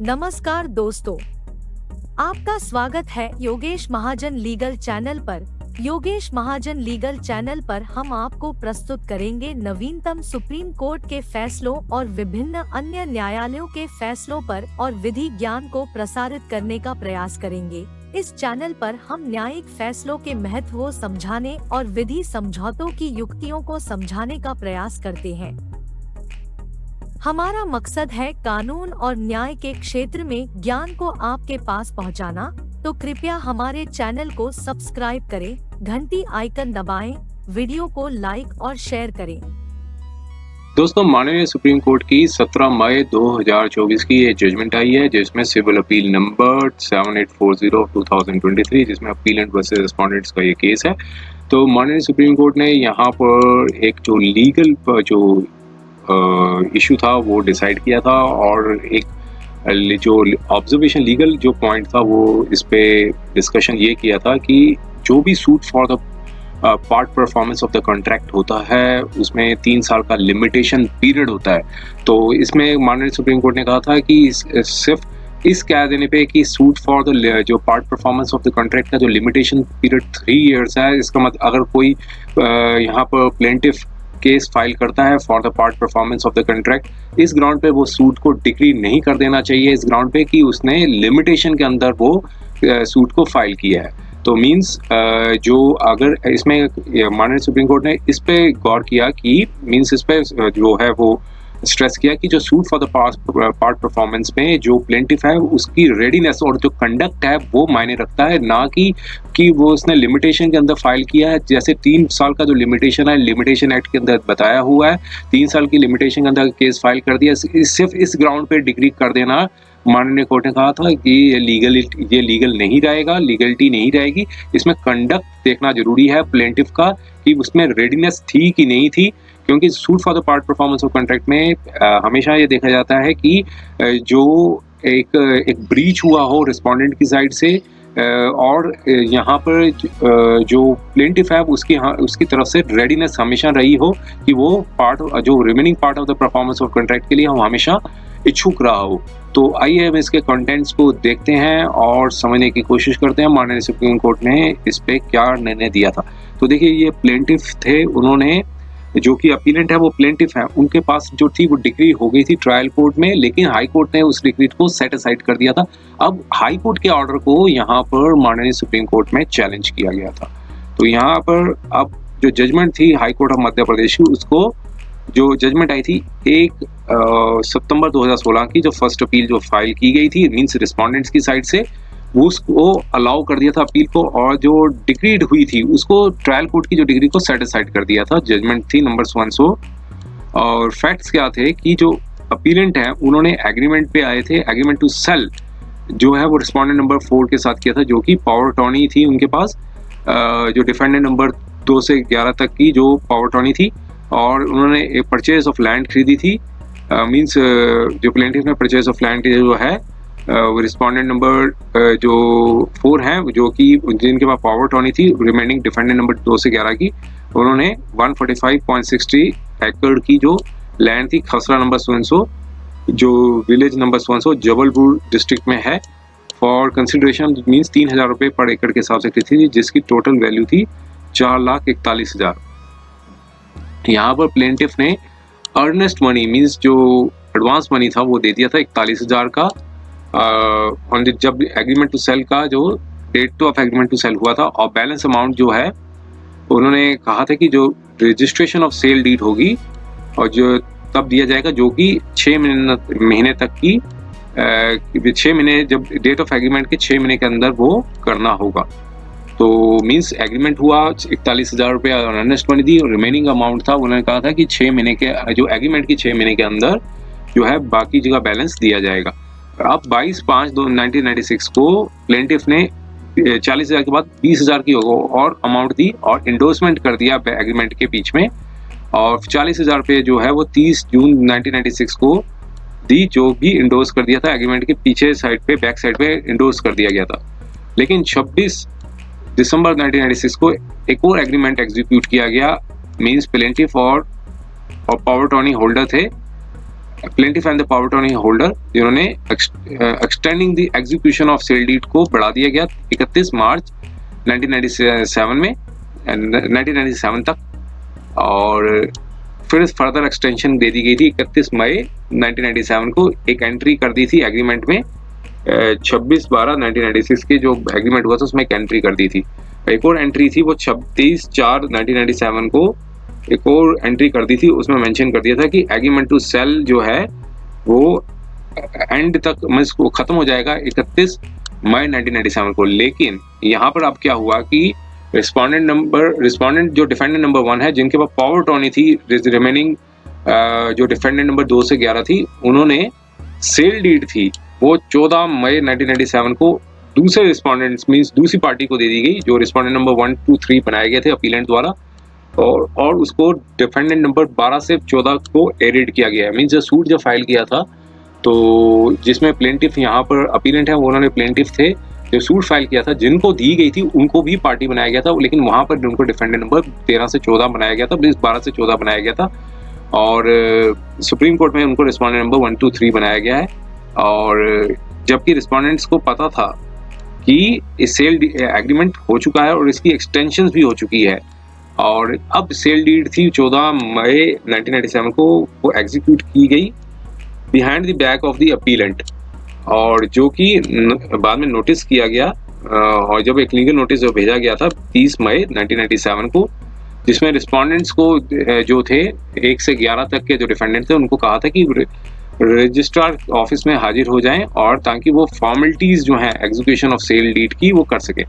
नमस्कार दोस्तों, आपका स्वागत है योगेश महाजन लीगल चैनल पर। योगेश महाजन लीगल चैनल पर हम आपको प्रस्तुत करेंगे नवीनतम सुप्रीम कोर्ट के फैसलों और विभिन्न अन्य न्यायालयों के फैसलों पर और विधि ज्ञान को प्रसारित करने का प्रयास करेंगे। इस चैनल पर हम न्यायिक फैसलों के महत्व को समझाने और विधि समझौतों की युक्तियों को समझाने का प्रयास करते हैं। हमारा मकसद है कानून और न्याय के क्षेत्र में ज्ञान को आपके पास पहुंचाना, तो कृपया हमारे चैनल को सब्सक्राइब करें, घंटी आइकन दबाएं, वीडियो को लाइक और शेयर करें। दोस्तों, माननीय सुप्रीम कोर्ट की 17 मई 2024 की ये जजमेंट आई है, जिसमें सिविल अपील नंबर 7840/2023, जिसमें अपीलेंट वर्सेस रिस्पोंडेंट्स का ये केस है। तो माननीय सुप्रीम कोर्ट ने यहाँ पर एक जो लीगल इशू था वो डिसाइड किया था, और एक जो ऑब्जर्वेशन लीगल जो पॉइंट था वो इस पे डिस्कशन ये किया था कि जो भी suit for the part performance of the contract होता है उसमें 3 साल का लिमिटेशन पीरियड होता है। तो इसमें माननीय सुप्रीम कोर्ट ने कहा था कि सिर्फ इस कह देने पे कि सूट फॉर द जो part performance of the contract का जो लिमिटेशन पीरियड 3 इयर्स है, इसका मतलब अगर कोई यहाँ पर प्लेंटिफ केस फाइल करता है for the part performance of the contract, इस ग्राउंड पे वो सूट को डिक्री नहीं कर देना चाहिए, इस ग्राउंड पे कि उसने लिमिटेशन के अंदर वो सूट को फाइल किया है। तो मींस जो अगर इसमें माननीय सुप्रीम कोर्ट ने इस पे गौर किया कि मींस इस पे जो है वो स्ट्रेस किया कि जो suit for the part performance में जो प्लेंटिफ है उसकी रेडीनेस और जो कंडक्ट है वो मायने रखता है, ना कि वो उसने लिमिटेशन के अंदर फाइल किया है। जैसे 3 साल का जो लिमिटेशन है, लिमिटेशन एक्ट के अंदर बताया हुआ है, 3 साल की लिमिटेशन के अंदर केस फाइल कर दिया, सिर्फ इस ग्राउंड पे डिग्री कर देना माननीय कोर्ट ने कहा था कि ये लीगल नहीं रहेगा, लीगलिटी नहीं रहेगी। इसमें कंडक्ट देखना जरूरी है प्लेंटिफ का कि उसमें रेडीनेस थी कि नहीं थी, क्योंकि suit for the part performance of contract में हमेशा ये देखा जाता है कि जो एक ब्रीच हुआ हो रिस्पोंडेंट की साइड से, और यहाँ पर जो प्लेंटिफ है उसकी तरफ से रेडीनेस हमेशा रही हो कि वो जो remaining part of the performance of contract के लिए हम हमेशा इच्छुक रहा हो। तो आइए हम इसके कंटेंट्स को देखते हैं और समझने की कोशिश करते हैं माननीय सुप्रीम कोर्ट ने इस पे क्या निर्णय दिया था। तो देखिए, ये प्लेंटिफ थे, उन्होंने जो कि अपीलेंट है वो प्लेंटिफ है, उनके पास जो थी वो डिग्री हो गई थी ट्रायल कोर्ट में, लेकिन हाई कोर्ट ने उस डिग्री को सेट असाइड कर दिया था। अब हाई कोर्ट के ऑर्डर को यहाँ पर माननीय सुप्रीम कोर्ट में चैलेंज किया गया था। तो यहाँ पर अब जो जजमेंट थी high court of Madhya Pradesh की, उसको जो जजमेंट आई थी 1 सितंबर 2016 की, जो फर्स्ट अपील जो फाइल की गई थी मींस रिस्पोंडेंट्स की साइड से, उसको अलाउ कर दिया था अपील को, और जो डिग्रीड हुई थी उसको ट्रायल कोर्ट की जो डिग्री को सेट असाइड कर दिया था। जजमेंट थी नंबर 100। और फैक्ट्स क्या थे कि जो अपीलेंट हैं उन्होंने एग्रीमेंट पे आए थे, एग्रीमेंट टू सेल जो है वो रिस्पोंडेंट नंबर 4 के साथ किया था, जो कि पावर अटॉर्नी थी उनके पास, जो डिफेंडेंट नंबर 2 से 11 तक की जो पावर अटॉर्नी थी, और उन्होंने एक परचेज ऑफ लैंड खरीदी थी। मींस जो प्लेंटिफ ने परचेज ऑफ लैंड जो है वो रिस्पोंडेंट नंबर जो 4 हैं, जो कि जिनके पास पावर अटॉर्नी थी, रिमेनिंग डिफेंडेंट नंबर 2 से 11 की, उन्होंने 145.60 एकड़ की जो लैंड थी खसरा नंबर 100, जो विलेज नंबर 100 जबलपुर डिस्ट्रिक्ट में है, फॉर कंसिडरेशन मींस 3,000 रुपये पर एकड़ के हिसाब से खरीदी थी, जिसकी टोटल वैल्यू थी 4,41,000। यहाँ पर प्लेंटिफ ने अर्नेस्ट मनी मींस जो एडवांस मनी था वो दे दिया था 41,000 का, जब एग्रीमेंट टू सेल का जो date of agreement to sell हुआ था, और बैलेंस अमाउंट जो है उन्होंने कहा था कि जो रजिस्ट्रेशन ऑफ सेल डीड होगी और जो तब दिया जाएगा, जो कि 6 महीने तक की 6 महीने जब डेट ऑफ एग्रीमेंट के 6 महीने के अंदर वो करना होगा। तो मींस एग्रीमेंट हुआ 41,000 रुपये अर्नेस्ट मनी दी, और रिमेनिंग अमाउंट था उन्होंने कहा था कि 6 महीने के जो एग्रीमेंट की 6 महीने के अंदर जो है बाकी जगह बैलेंस दिया जाएगा। अब 22/5/1996 को प्लेंटिफ ने 40,000 के बाद 20,000 की और अमाउंट दी और इंडोर्समेंट कर दिया एग्रीमेंट के बीच में, और 40,000 रुपये जो है वो 30 जून 1996 को दी, जो भी इंडोर्स कर दिया था एग्रीमेंट के पीछे साइड पे, बैक साइड पे इंडोर्स कर दिया गया था। लेकिन 26 दिसंबर 1996 को एक और एग्रीमेंट एग्जीक्यूट किया गया, मींस प्लेंटिफ और पावर अटॉर्नी होल्डर थे plaintiff and the power attorney holder, जिन्होंने extending the execution of sale deed को बढ़ा दिया गया 31 मार्च 1997 में 1997 तक, और फिर फर्दर एक्सटेंशन दे दी गई थी 31 मई 1997 को। एक एंट्री कर दी थी एग्रीमेंट में 26/12/1996 के जो एग्रीमेंट हुआ था उसमें एक एंट्री कर दी थी। एक और एंट्री थी वो 26/4/1997 को एक और एंट्री कर दी थी, उसमें मेंशन कर दिया था कि एग्रीमेंट टू सेल जो है वो एंड तक वो खत्म हो जाएगा 31 मई 1997 को। लेकिन यहाँ पर अब क्या हुआ कि रिस्पोंडेंट जो डिफेंडेंट नंबर 1 है, जिनके पास पावर अटॉर्नी थी रिमेनिंग जो डिफेंडेंट नंबर 2 से 11 थी, उन्होंने सेल डीड थी वो 14 मई 1997 को दूसरे रिस्पोंडेंट्स मींस दूसरी पार्टी को दे दी गई, जो रिस्पोंडेंट नंबर 1, 2, 3 बनाए गए थे अपीलेंट द्वारा, और उसको डिफेंडेंट नंबर 12 से 14 को एडिड किया गया है। मींस जो सूट जब फाइल किया था तो जिसमें प्लेंटिफ यहाँ पर अपीलेंट है, वो उन्होंने प्लेंटिफ थे जो सूट फाइल किया था, जिनको दी गई थी उनको भी पार्टी बनाया गया था, लेकिन वहाँ पर उनको डिफेंडेंट नंबर 13 से 14 बनाया गया था, 12 से 14 बनाया गया था, और सुप्रीम कोर्ट में उनको रिस्पोंडेंट नंबर 1, 2, 3 बनाया गया है। और जबकि रिस्पोंडेंट्स को पता था कि इस सेल एग्रीमेंट हो चुका है और इसकी एक्सटेंशन भी हो चुकी है, और अब सेल डीड थी 14 मई 1997 को वो एग्जीक्यूट की गई behind the back of the appellate, और जो कि बाद में नोटिस किया गया, और जब एक लीगल नोटिस जो भेजा गया था 30 मई 1997 को, जिसमें रिस्पोंडेंट्स को जो थे 1 से 11 तक के जो डिफेंडेंट थे उनको कहा था कि रजिस्ट्रार ऑफिस में हाजिर हो जाएं, और ताकि वो फॉर्मेलिटीज जो हैं एग्जीक्यूशन ऑफ सेल डीड की वो कर सके।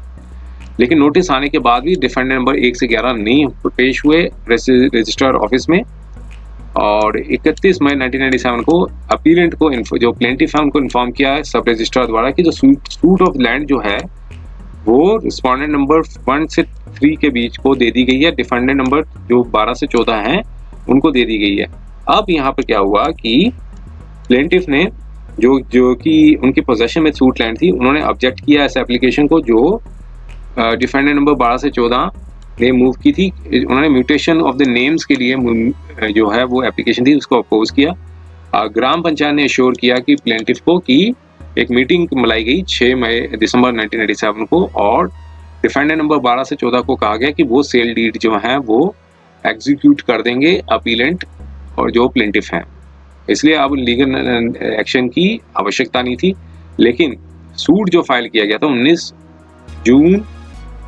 लेकिन नोटिस आने के बाद भी डिफेंडेंट नंबर 1 से 11 नहीं पेश हुए रजिस्ट्रार ऑफिस में, और 31 मई 1997 को अपीलेंट को जो प्लेंटिफ है उनको इन्फॉर्म किया है सब रजिस्ट्रार द्वारा कि जो सूट ऑफ लैंड जो है वो रिस्पोंडेंट नंबर 1 से 3 के बीच को दे दी गई है, डिफेंडेंट नंबर जो 12 से 14 हैं उनको दे दी गई है। अब यहाँ पर क्या हुआ कि प्लेंटिफ ने जो कि उनकी पोजेशन में सूट लैंड थी, उन्होंने ऑब्जेक्ट किया इस एप्लीकेशन को जो डिफेंडेंट नंबर 12 से 14 ने मूव की थी। उन्होंने म्यूटेशन ऑफ द नेम्स के लिए जो है वो एप्लीकेशन थी उसको अपोज किया। ग्राम पंचायत ने एश्योर किया कि प्लेंटिफ को कि एक मीटिंग बुलाई गई 6 दिसंबर 1997 को, और डिफेंडेंट नंबर 12 से 14 को कहा गया कि वो सेल डीड जो है वो एग्जीक्यूट कर देंगे अपीलेंट और जो प्लेंटिफ हैं, इसलिए अब लीगल एक्शन की आवश्यकता नहीं थी। लेकिन सूट जो फाइल किया गया था 19 जून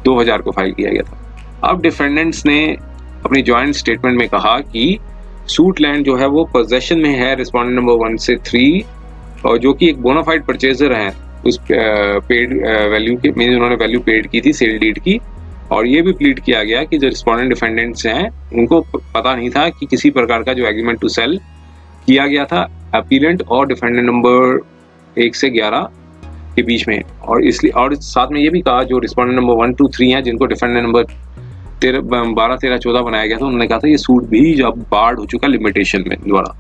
2000 को फाइल किया गया था। अब डिफेंडेंट्स ने अपनी जॉइंट स्टेटमेंट में कहा कि सूट लैंड जो है वो पोजेशन में है रिस्पोंडेंट नंबर 1 से 3, और जो कि एक बोनाफाइड परचेजर है उस पेड वैल्यू के में उन्होंने वैल्यू पेड की थी सेल डीड की। और ये भी प्लीड किया गया कि जो रिस्पोंडेंट डिफेंडेंट्स हैं उनको पता नहीं था कि किसी प्रकार का जो एग्रीमेंट टू सेल किया गया था अपीलेंट और डिफेंडेंट नंबर 1 से 11 के बीच में, और इसलिए और साथ में ये भी कहा जो रिस्पोंडेंट नंबर 1, 2, 3 हैं जिनको डिफेंडेंट नंबर 12, 13, 14 बनाया गया था, उन्होंने कहा था ये सूट भी जब बार्ड हो चुका लिमिटेशन में द्वारा।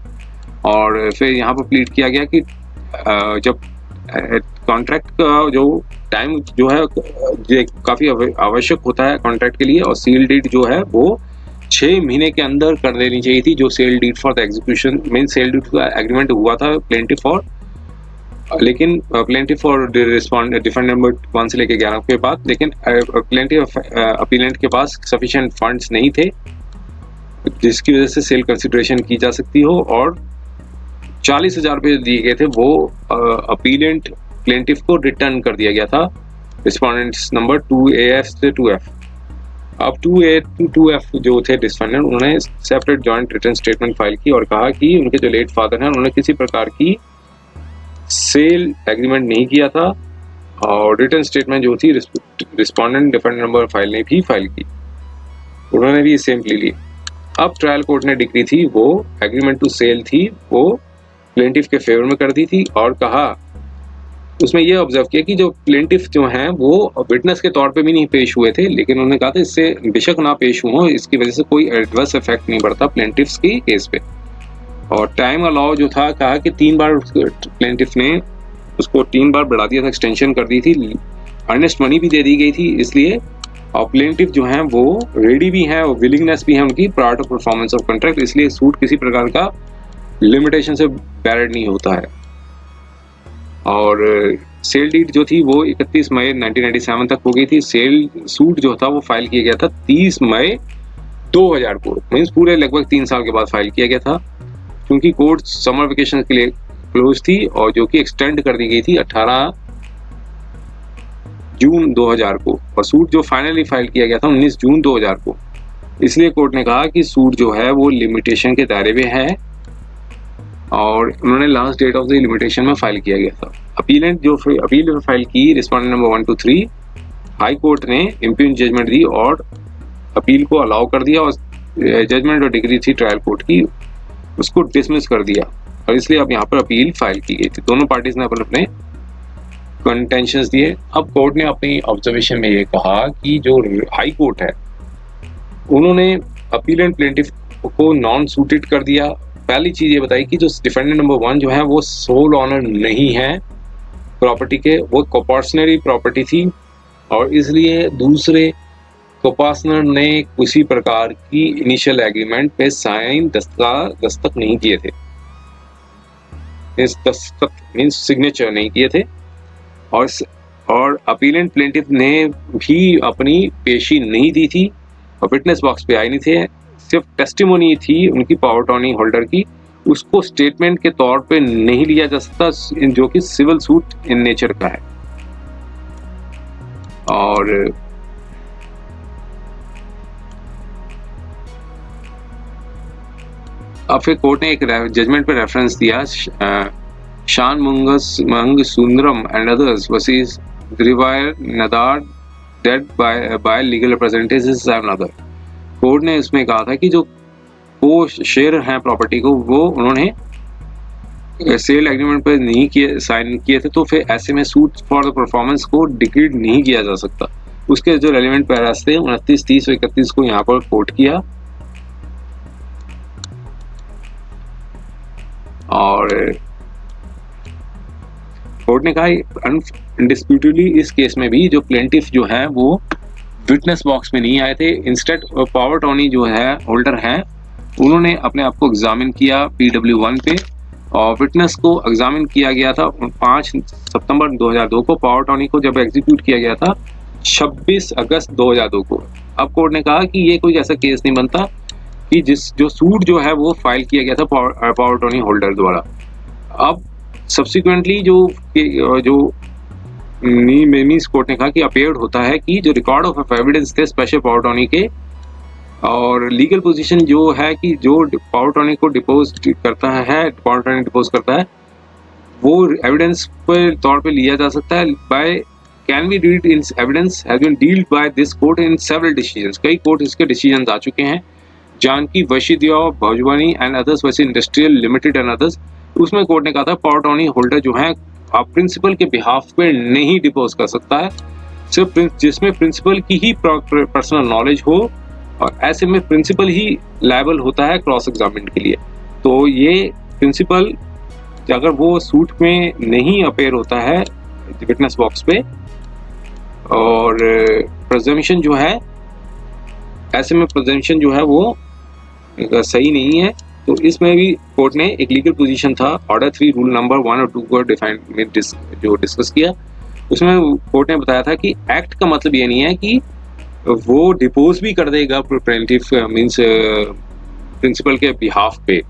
और फिर यहाँ पर प्लीड किया गया कि जब कॉन्ट्रैक्ट का जो टाइम जो है काफ़ी आवश्यक होता है कॉन्ट्रैक्ट के लिए, और सेल डीड जो है वो 6 महीने के अंदर कर देनी चाहिए थी, जो sale deed for the execution mean sale deed का एग्रीमेंट हुआ था प्लेंटिफ और, लेकिन प्लेंटिफ और डिफेंडेंट नंबर 1 से लेकर 11 के बाद, लेकिन प्लेंटिफ अपीलेंट के पास सफिशिएंट फंड्स नहीं थे जिसकी वजह से सेल कंसिडरेशन की जा सकती हो, और 40,000 रुपये दिए गए थे, वो अपीलेंट प्लेंटिफ को रिटर्न कर दिया गया था रिस्पोंडेंट्स नंबर 2AF से 2F। अब 2A to 2F जो थे डिफेंडेंट, उन्होंने separate joint return statement file की और कहा कि उनके जो लेट फादर हैं उन्होंने किसी प्रकार की सेल एग्रीमेंट नहीं किया था, और रिटर्न स्टेटमेंट जो थी रिस्पोंडेंट डिफेंडेंट नंबर फाइल ने भी फाइल की, उन्होंने भी सेम प्ली ली। अब ट्रायल कोर्ट ने डिग्री थी वो एग्रीमेंट टू सेल थी वो प्लेंटिफ के फेवर में कर दी थी, और कहा उसमें यह ऑब्जर्व किया कि जो प्लेंटिफ जो हैं वो विटनेस के तौर पे भी नहीं पेश हुए थे, लेकिन उन्होंने कहा था इससे बेशक ना पेश हुआ इसकी वजह से कोई एडवर्स इफेक्ट नहीं पड़ता प्लेंटिफ्स की केस पे। और टाइम अलाउ जो था कहा कि 3 बार प्लेंटिफ ने उसको 3 बार बढ़ा दिया था, एक्सटेंशन कर दी थी, अर्नेस्ट मनी भी दे दी गई थी इसलिए, और प्लेंटिफ जो हैं वो रेडी भी हैं और विलिंगनेस भी है उनकी prior to performance of contract, इसलिए सूट किसी प्रकार का लिमिटेशन से बैरिड नहीं होता है। और सेल डीड जो थी वो 31 मई 1997 तक हो गई थी। सेल सूट जो था वो फाइल किया गया था 30 मई 2000 को, मीन्स पूरे लगभग 3 साल के बाद फाइल किया गया था, क्योंकि कोर्ट समर वेकेशन के लिए क्लोज थी और जो कि एक्सटेंड कर दी गई थी 18 जून 2000 को, और सूट जो फाइनली फाइल किया गया था 19 जून 2000 को। इसलिए कोर्ट ने कहा कि सूट जो है वो लिमिटेशन के दायरे में है और उन्होंने last date of the limitation में फाइल किया गया था। अपीलेंट जो अपील फाइल की respondent number 1 to 3, high court ने इम्प्यून जजमेंट दी और अपील को अलाउ कर दिया और जजमेंट और डिग्री थी ट्रायल कोर्ट की उसको डिसमिस कर दिया, और इसलिए अब यहाँ पर अपील फाइल की गई थी। दोनों पार्टीज ने अपने अपने कंटेंशंस दिए। अब कोर्ट ने अपनी ऑब्जर्वेशन में ये कहा कि जो हाई कोर्ट है उन्होंने अपीलेंट प्लेंटिफ को नॉन सूटेड कर दिया। पहली चीज ये बताई कि जो डिफेंडेंट नंबर 1 जो है वो सोल ऑनर नहीं है प्रॉपर्टी के, वो कोपार्सनरी प्रॉपर्टी थी और इसलिए दूसरे कोपार्सनर ने किसी प्रकार की इनिशियल एग्रीमेंट पे साइन दस्तखत नहीं किए थे, दस्तखत मींस सिग्नेचर नहीं किए थे, और अपीलेंट प्लेंटिफ ने भी अपनी पेशी नहीं दी थी और विटनेस बॉक्स पे आए नहीं थे, सिर्फ टेस्टिमोनी थी उनकी पावर अटॉर्नी होल्डर की, उसको स्टेटमेंट के तौर पे नहीं लिया जा सकता, जो कि सिविल सूट इन नेचर का है। और अब फिर कोर्ट ने एक जजमेंट पे रेफरेंस दिया, Shanmugasundaram and others versus ग्रीवायर Nadar dead by legal representatives and other. Court ने इसमें कहा था कि जो वो शेयर हैं प्रॉपर्टी को वो उन्होंने सेल एग्रीमेंट पर नहीं किए, साइन किए थे, तो फिर ऐसे में सूट फॉर द परफॉर्मेंस को डिक्रीड नहीं किया जा सकता। उसके जो रेलिवेंट पैरास थे 29, 30 और 31 को यहाँ पर कोर्ट किया और कोर्ट ने कहा अनडिस्प्यूटेडली इस केस में भी जो प्लेंटिफ जो है वो विटनेस बॉक्स में नहीं आए थे, इंस्टेड पावर अटॉर्नी जो है होल्डर हैं उन्होंने अपने आप को एग्जामिन किया PW1 पे और विटनेस को एग्जामिन किया गया था 5 सितंबर 2002 को। पावर अटॉर्नी को जब एग्जीक्यूट किया गया था 26 अगस्त 2002 को। अब कोर्ट ने कहा कि ये कोई ऐसा केस नहीं बनता कि जो सूट जो है वो फाइल किया गया था पावर अटॉर्नी होल्डर द्वारा। अब सब्सिक्वेंटली जो मीन्स कोर्ट ने कहा कि अपेयर्ड होता है कि जो रिकॉर्ड ऑफ एविडेंस थे स्पेशल पावर अटॉर्नी के और लीगल पोजीशन जो है कि जो पावर अटॉर्नी को डिपोज करता है, पावर अटॉर्नी डिपोज करता है, वो एविडेंस पर तौर पे लिया जा सकता है by can be read in evidence has been dealt by this court in several decisions. कई कोर्ट इसके डिसीजंस आ चुके हैं, जानकी वशीदिया भोजवानी एंड अदर्स वैसे इंडस्ट्रियल लिमिटेड एंड अदर्स। उसमें कोर्ट ने कहा था पावर अटॉर्नी होल्डर जो है आप प्रिंसिपल के बिहाफ पे नहीं डिपोज कर सकता है, सिर्फ जिसमें प्रिंसिपल की ही पर्सनल नॉलेज हो और ऐसे में प्रिंसिपल ही लायबल होता है क्रॉस एग्जामिनेशन के लिए। तो ये प्रिंसिपल अगर वो सूट में नहीं अपेयर होता है विटनेस बॉक्स पे और प्रेजम्पशन जो है, ऐसे में प्रेजम्पशन जो है वो सही नहीं है। तो इसमें भी कोर्ट ने एक लीगल पोजीशन था ऑर्डर 3 रूल नंबर 1 और 2 को जो डिस्कस किया, उसमें कोर्ट ने बताया था कि एक्ट का मतलब ये नहीं है कि वो डिपोज भी कर देगा प्लेंटिफ मींस प्रिंसिपल के बिहाफ पे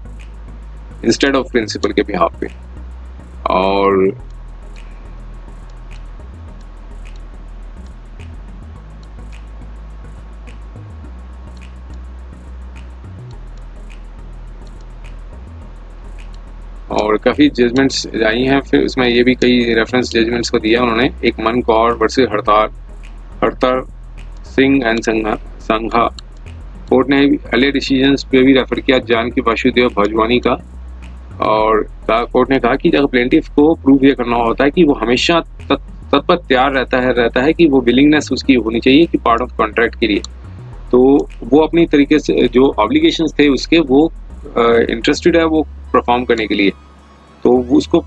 इंस्टेड ऑफ प्रिंसिपल के बिहाफ पे। और काफ़ी जजमेंट्स आई हैं, फिर उसमें ये भी कई रेफरेंस जजमेंट्स को दिया उन्होंने। एक मन कौर वर्सेस हड़तार सिंह एंड संघा। कोर्ट ने अगले डिसीजंस पे भी रेफर किया जानकी वासुदेव भोजवानी का, और कोर्ट ने कहा कि जब प्लेंटिफ को प्रूव ये करना होता है कि वो हमेशा तत्पर तैयार रहता है कि वो विलिंगनेस उसकी होनी चाहिए कि पार्ट ऑफ कॉन्ट्रैक्ट के लिए, तो वो अपनी तरीके से जो ऑब्लिगेशंस थे उसके वो इंटरेस्टेड है वो परफॉर्म करने के लिए, तो उसको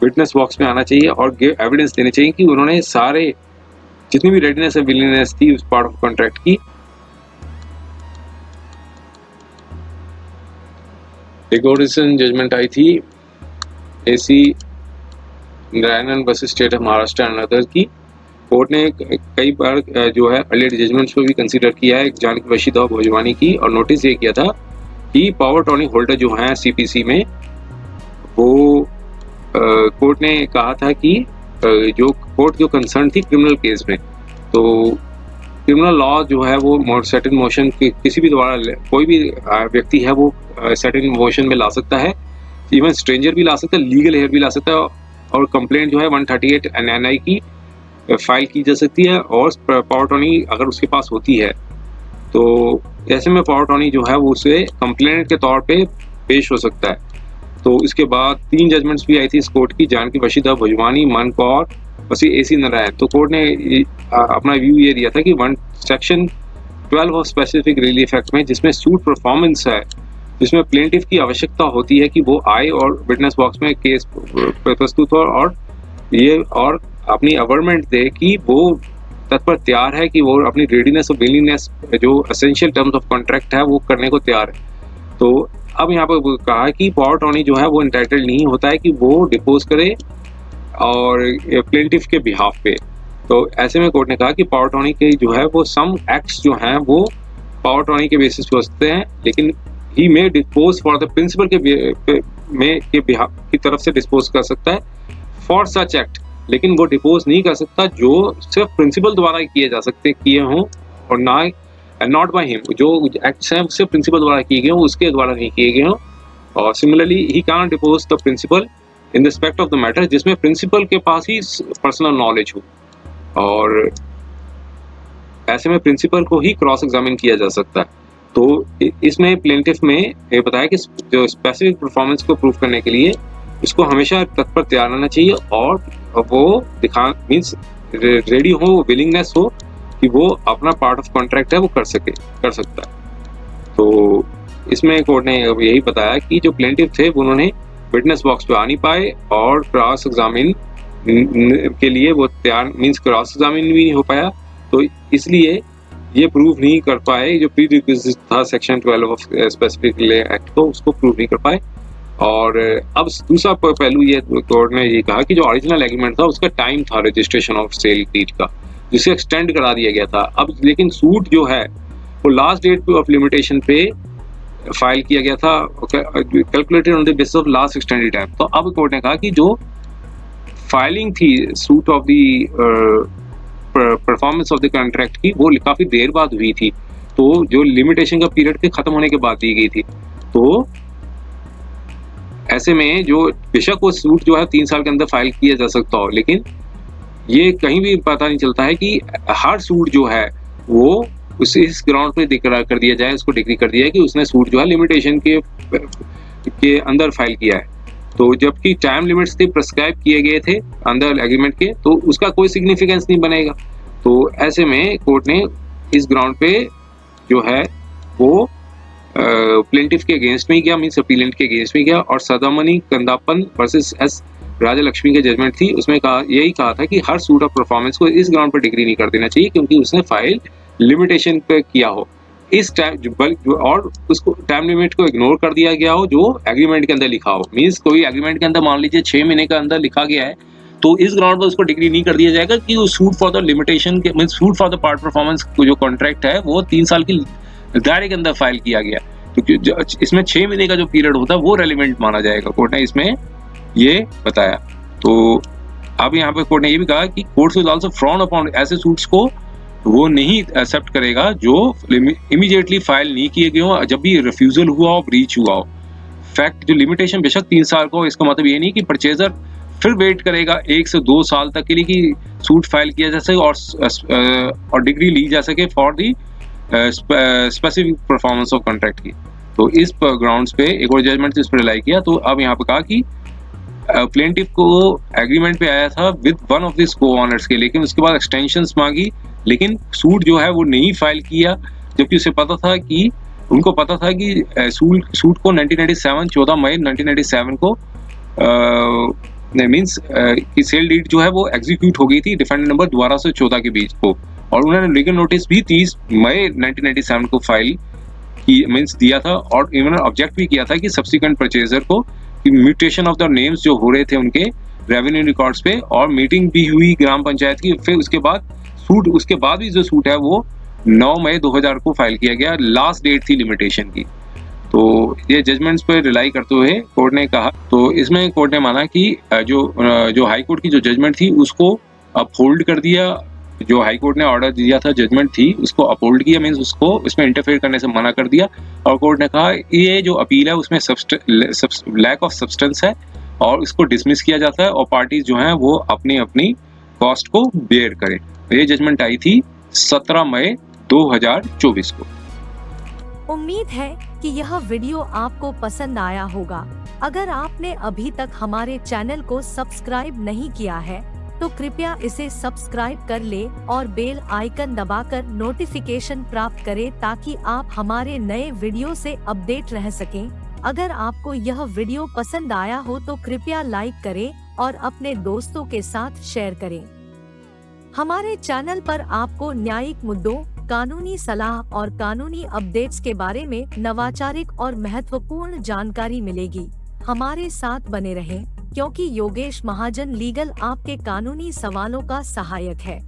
विटनेस बॉक्स में आना चाहिए और एविडेंस देने चाहिए कि उन्होंने सारे जितनी भी रेडीनेस और विलिंगनेस थी उस पार्ट ऑफ कॉन्ट्रैक्ट की एक और रिसेंट जजमेंट आई थी AC Narayanan versus state of Maharashtra and other की। कोर्ट ने कई बार जो है अर्लियर जजमेंट्स को भी कंसीडर किया है जानकी वशीदा भोजवानी की, और नोटिस ये किया था कि पावर टॉर्नी होल्डर जो हैं सीपीसी में, वो कोर्ट ने कहा था कि जो कोर्ट जो कंसर्न थी क्रिमिनल केस में, तो क्रिमिनल लॉ जो है वो सर्टेन मोशन किसी भी द्वारा कोई भी व्यक्ति है वो सर्टेन मोशन में ला सकता है, इवन स्ट्रेंजर भी ला सकता है, लीगल हेयर भी ला सकता है, और कंप्लेंट जो है 138 NNI की फाइल की जा सकती है, और पावर टॉर्नी अगर उसके पास होती है तो ऐसे में पावर टॉर्नी जो है वो उसे कंप्लेंट के तौर पे पेश हो सकता है। तो इसके बाद 3 जजमेंट्स भी आई थी इस कोर्ट की, जानकी वशीदा भोजवानी, मन कौर और AC नारायण। तो कोर्ट ने अपना व्यू ये दिया था कि section 12 of specific relief act में, जिसमें सूट परफॉर्मेंस है, जिसमें प्लेंटिफ की आवश्यकता होती है कि वो आए और विटनेस बॉक्स में केस प्रस्तुत हो और अपनी अवर्मेंट दे कि वो तत्पर तैयार है, कि वो अपनी रेडीनेस और विलिंगनेस जो एसेंशियल टर्म्स ऑफ कॉन्ट्रैक्ट है वो करने को तैयार है। तो अब यहाँ पर कहा है कि पावर टॉर्नी जो है वो इंटाइटल्ड नहीं होता है कि वो डिपोज करे और प्लेंटिफ के बिहाफ पे। तो ऐसे में कोर्ट ने कहा कि पावर टॉर्नी के जो है वो सम एक्ट्स जो हैं वो पावर टॉर्नी के बेसिस पे हो सकते हैं, लेकिन ही मे डिस्पोज फॉर द प्रिंसिपल के बिहाफ की तरफ से डिस्पोज कर सकता है फॉर सच एक्ट, लेकिन वो डिपोज नहीं कर सकता जो सिर्फ प्रिंसिपल द्वारा किए हों और नॉट बाय हिम, जो एक्ट्स हैं सिर्फ प्रिंसिपल द्वारा किए गए हों, उसके द्वारा नहीं किए गए हों। और similarly he can depose the principal in respect of the matter, जिसमें प्रिंसिपल के पास ही पर्सनल नॉलेज हो, और ऐसे में प्रिंसिपल को ही क्रॉस एग्जामिन किया जा सकता है। तो इसमें प्लेंटिफ में ये बताया कि जो स्पेसिफिक परफॉर्मेंस को प्रूव करने के लिए उसको हमेशा तत्पर तैयार रहना चाहिए, और वो मीन्स रेडी हो, विलिंगनेस हो कि वो अपना पार्ट ऑफ कॉन्ट्रैक्ट है वो कर सकता है। तो इसमें कोर्ट ने यही बताया कि जो प्लेंटिफ थे उन्होंने विटनेस बॉक्स पे आ नहीं पाए, और क्रॉस एग्जामिन के लिए वो तैयार मीन्स क्रॉस एग्जामिन भी नहीं हो पाया, तो इसलिए ये प्रूव नहीं कर पाए जो प्री रिक्विजिट था सेक्शन 12 ऑफ स्पेसिफिक एक्ट को, उसको प्रूव नहीं कर पाए। और अब दूसरा पहलू ये कोर्ट ने ये कहा कि जो ओरिजिनल एग्रीमेंट था उसका टाइम था रजिस्ट्रेशन ऑफ सेल डीड का, जिसे एक्सटेंड करा दिया गया था। अब लेकिन सूट जो है वो लास्ट डेट ऑफ लिमिटेशन पे फाइल किया गया था, calculated on the basis of last extended time. तो अब कोर्ट ने कहा कि जो फाइलिंग थी suit of the performance of the contract की, वो काफी देर बाद हुई थी, तो जो लिमिटेशन का पीरियड के खत्म होने के बाद दी गई थी। तो ऐसे में जो बेशक वो सूट जो है 3 साल के अंदर फाइल किया जा सकता हो, लेकिन ये कहीं भी पता नहीं चलता है कि हर सूट जो है वो उसे इस ग्राउंड पे डिक्लेयर कर दिया जाए, उसको डिग्री कर दिया है कि उसने सूट जो है लिमिटेशन के अंदर फाइल किया है। तो जबकि टाइम लिमिट्स थे प्रिस्क्राइब किए गए थे अंदर एग्रीमेंट के, तो उसका कोई सिग्निफिकेंस नहीं बनेगा। तो ऐसे में कोर्ट ने इस ग्राउंड पे जो है वो प्लेंटिफ के अगेंस्ट में गया, मीन्स अपीलेंट के अगेंस्ट में गया, और सदामणि कंदापन वर्सेस एस राजा लक्ष्मी की जजमेंट थी, उसमें यही कहा था कि हर सूट ऑफ परफॉर्मेंस को इस ग्राउंड पर डिग्री नहीं कर देना चाहिए क्योंकि उसने फाइल लिमिटेशन पे किया हो इस टाइम, और उसको टाइम लिमिट को इग्नोर कर दिया गया हो जो एग्रीमेंट के अंदर लिखा हो। मीन्स कोई एग्रीमेंट के अंदर मान लीजिए 6 महीने के अंदर लिखा गया है, तो इस ग्राउंड पर उसको डिग्री नहीं कर दिया जाएगा कि वो सूट फॉर द लिमिटेशन के means suit for the part performance जो कॉन्ट्रैक्ट है वो 3 साल की दायरे के अंदर फाइल किया गया, क्योंकि इसमें 6 महीने का जो पीरियड होता है वो रेलिवेंट माना जाएगा। कोर्ट ने इसमें ये बताया। तो अब यहाँ पे कोर्ट ने ये भी कहा कि court will also frown upon ऐसे सूट्स को वो नहीं एक्सेप्ट करेगा जो इमीडिएटली फाइल नहीं किए गए हो, जब भी रिफ्यूजल हुआ हो, ब्रीच हुआ हो। फैक्ट जो लिमिटेशन बेशक 3 साल को, इसका मतलब ये नहीं कि परचेजर फिर वेट करेगा 1 से 2 साल तक के लिए कि सूट फाइल किया जा सके और डिग्री ली जा सके for the specific performance of contract की। तो इस ग्राउंड्स पे एक और जजमेंट इस पर रिलाई किया। तो अब यहाँ पे कहा कि प्लेंटिफ को एग्रीमेंट पे आया था विद वन ऑफ दिस को ऑनर्स के, लेकिन उसके बाद एक्सटेंशंस मांगी, लेकिन सूट जो है वो नहीं फाइल किया, जबकि उसे पता था कि उनको पता था कि सूट को 1997 14 मई 1997 को मीन्स कि सेल डीड जो है वो एग्जीक्यूट हो गई थी डिफेंडेंट नंबर 12 से 14 के बीच को, और उन्होंने लीगल नोटिस भी 30 मई 1997 को फाइल की मीन्स दिया था, और इन्होंने ऑब्जेक्ट भी किया था कि सब्सिक्वेंट परचेजर को कि म्यूटेशन ऑफ द नेम्स जो हो रहे थे उनके रेवेन्यू रिकॉर्ड्स पे, और मीटिंग भी हुई ग्राम पंचायत की। फिर उसके बाद सूट, उसके बाद भी जो सूट है वो 9 मई 2000 को फाइल किया गया, लास्ट डेट थी लिमिटेशन की। तो ये जजमेंट्स पर रिलाई करते हुए कोर्ट ने कहा, तो इसमें कोर्ट ने माना कि जो हाई कोर्ट की जो जजमेंट थी उसको अपहोल्ड कर दिया। जो हाई कोर्ट ने ऑर्डर दिया था, जजमेंट थी, उसको अपहोल्ड किया, मीन्स उसको इसमें इंटरफेयर करने से मना कर दिया। और कोर्ट ने कहा ये जो अपील है उसमें लैक ऑफ सब्सटेंस है और इसको डिसमिस किया जाता है, और पार्टीज जो हैं वो अपनी अपनी कॉस्ट को बेयर करें। ये जजमेंट आई थी 17 मई 2024 को। उम्मीद है कि यह वीडियो आपको पसंद आया होगा। अगर आपने अभी तक हमारे चैनल को सब्सक्राइब नहीं किया है तो कृपया इसे सब्सक्राइब कर ले और बेल आइकन दबाकर नोटिफिकेशन प्राप्त करें ताकि आप हमारे नए वीडियो से अपडेट रह सकें। अगर आपको यह वीडियो पसंद आया हो तो कृपया लाइक करें और अपने दोस्तों के साथ शेयर करें। हमारे चैनल पर आपको न्यायिक मुद्दों, कानूनी सलाह और कानूनी अपडेट्स के बारे में नवाचारिक और महत्वपूर्ण जानकारी मिलेगी। हमारे साथ बने रहें, क्योंकि योगेश महाजन लीगल आपके कानूनी सवालों का सहायक है।